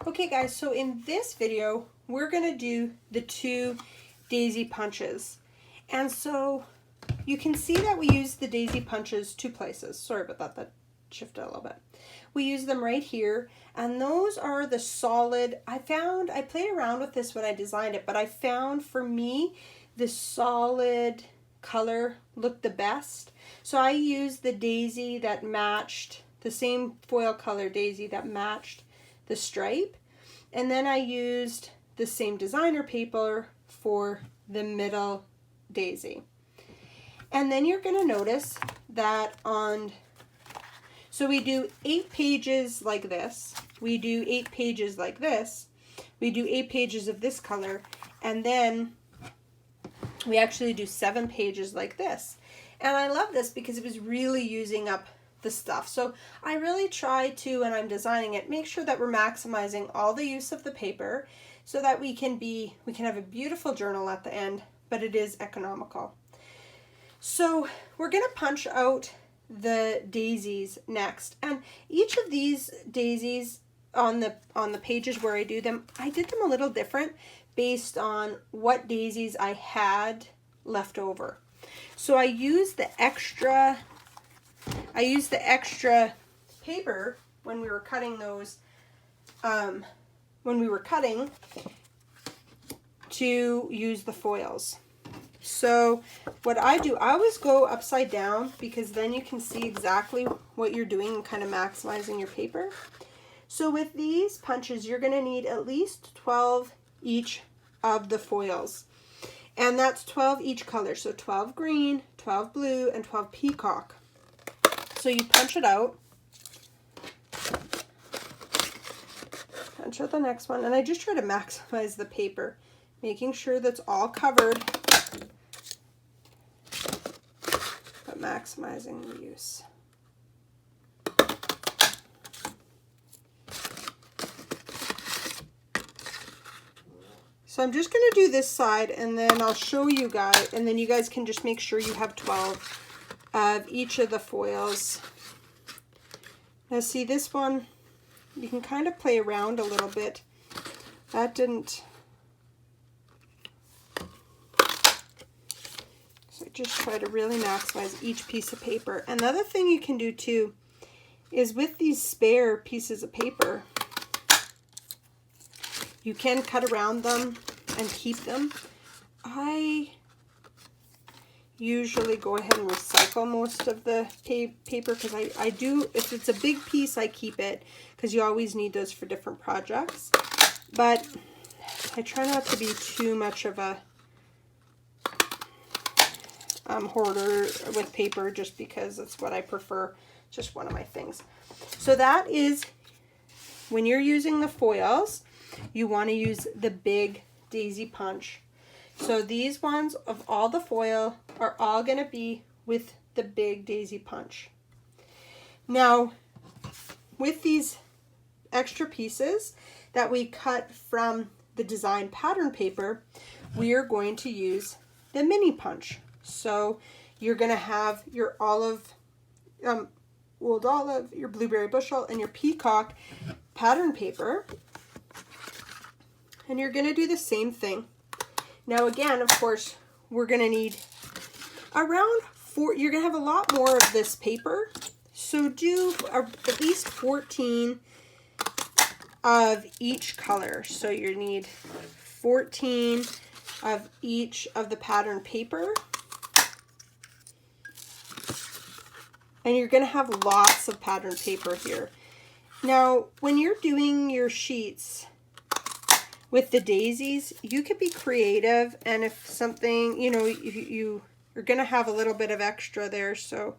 Okay guys, so in this video, we're gonna do the 2 daisy punches. And so you can see that we use the daisy punches 2 places. Sorry about that, that shifted a little bit. We use them right here, and those are the solid. I played around with this when I designed it, but I found for me, the solid color looked the best. So I used the daisy that matched, the same foil color daisy that matched the stripe, and then I used the same designer paper for the middle daisy. And then you're going to notice that so we do 8 pages like this, we do 8 pages like this, we do 8 pages of this color, and then we actually do 7 pages like this. And I love this because it was really using up the stuff. So I really try to, when I'm designing it, make sure that we're maximizing all the use of the paper so that we can have a beautiful journal at the end, but it is economical. So we're going to punch out the daisies next, and each of these daisies on the pages where I do them, I did them a little different based on what daisies I had left over. So I used the extra paper when we were cutting those, to use the foils. So what I do, I always go upside down because then you can see exactly what you're doing and kind of maximizing your paper. So with these punches, you're going to need at least 12 each of the foils. And that's 12 each color. So 12 green, 12 blue, and 12 peacock. So you punch it out. Punch out the next one. And I just try to maximize the paper, making sure that's all covered, but maximizing the use. So I'm just going to do this side, and then I'll show you guys, and then you guys can just make sure you have 12 of each of the foils. Now see this one, you can kind of play around a little bit. That didn't. So I just try to really maximize each piece of paper. Another thing you can do too is with these spare pieces of paper, you can cut around them and keep them. I usually go ahead and recycle most of the paper because I do, if it's a big piece, I keep it because you always need those for different projects. But I try not to be too much of a hoarder with paper just because that's what I prefer. Just one of my things. So that is, when you're using the foils, you want to use the big daisy punch. So these ones of all the foil are all going to be with the big daisy punch. Now, with these extra pieces that we cut from the design pattern paper, we are going to use the mini punch. So you're going to have your old olive, your blueberry bushel, and your peacock pattern paper. And you're going to do the same thing. Now again, of course, we're going to need around 4, you're going to have a lot more of this paper. So do at least 14 of each color. So you need 14 of each of the pattern paper. And you're going to have lots of pattern paper here. Now, when you're doing your sheets with the daisies, you could be creative, and if something, you know, you're going to have a little bit of extra there, so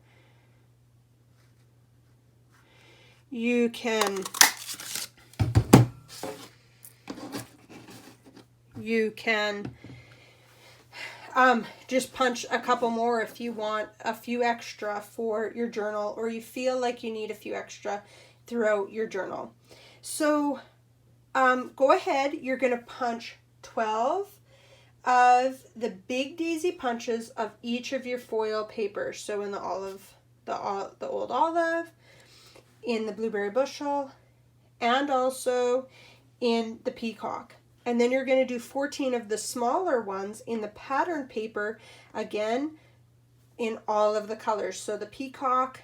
you can just punch a couple more if you want a few extra for your journal, or you feel like you need a few extra throughout your journal. So go ahead, you're going to punch 12 of the big daisy punches of each of your foil papers. So in the olive, the old olive, in the blueberry bushel, and also in the peacock. And then you're going to do 14 of the smaller ones in the pattern paper, again, in all of the colors. So the peacock,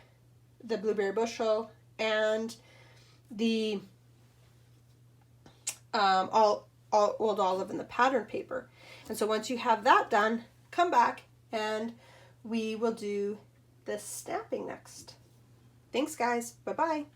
the blueberry bushel, and the old olive in the pattern paper. And so once you have that done, come back and we will do the stamping next. Thanks, guys. Bye-bye.